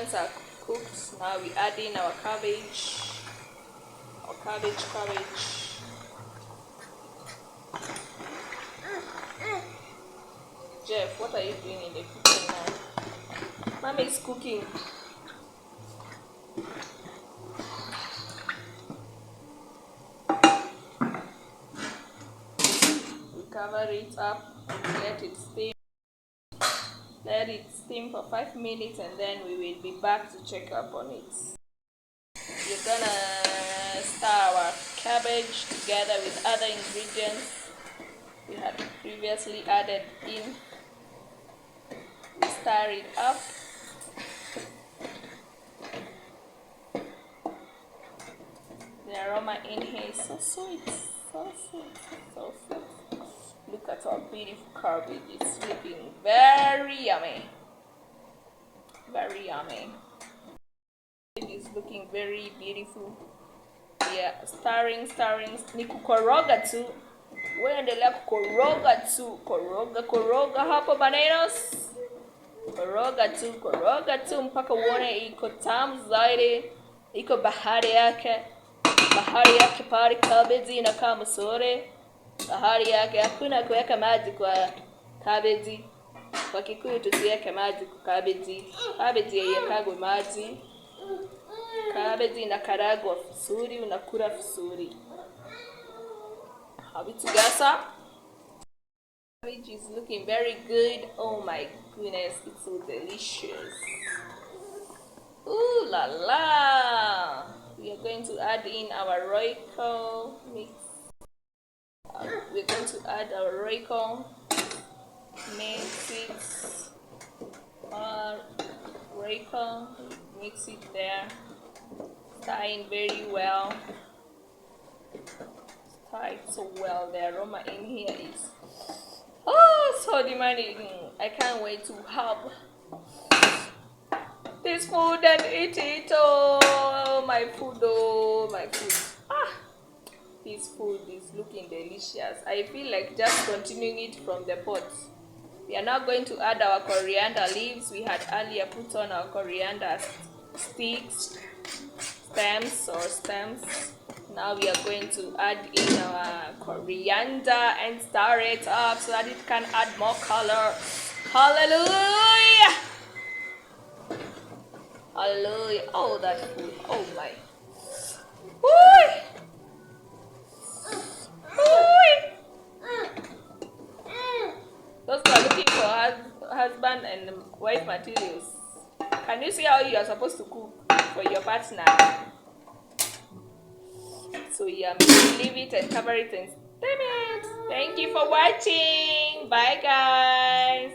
ingredients are cooked. Now we add in our cabbage. Cabbage. Jeff, what are you doing in the kitchen now? Mommy is cooking. We cover it up, let it steam. Let it steam for 5 minutes and then we will be back to check up on it. We're gonna stir our cabbage together with other ingredients we had previously added in. We stir it up. The aroma in here is so sweet, so sweet. Look at our beautiful cabbage. It's looking very yummy. It is looking very beautiful. Yeah, stirring. Ni kukoroga tu. Wewe endelea kukoroga tu. Koroga hapo bananos. Koroga tu mpaka uone iko tamu zaidi. Iko bahari yake pale cabbage inakaa mzuri. Bahari yake hakuna kuweka maji kwa cabbage. Kwa Kikuyu tusiweke maji kwa cabbage. Cabbage haiyekagwi maji. Cabbage inakaragwa vizuri, unakula vizuri. Habitugasa. Cabbage is looking very good. Oh my goodness, it's so delicious. Ooh la la. We are going to add in our Royco mix. We're going to add our Royco. Mix it there. Stir in very well. Stir it so well. The aroma in here is so demanding. I can't wait to have this food and eat it. Oh, my food. This food is looking delicious. I feel like just continuing it from the pot. We are now going to add our coriander leaves. We had earlier put on our coriander stems. Now we are going to add in our coriander and stir it up so that it can add more color. Hallelujah! Oh, that food. Oh my. Those who are looking for husband and wife materials, can you see how you are supposed to cook for your partner? So yeah, leave it and cover it and steam it. Thank you for watching. Bye guys.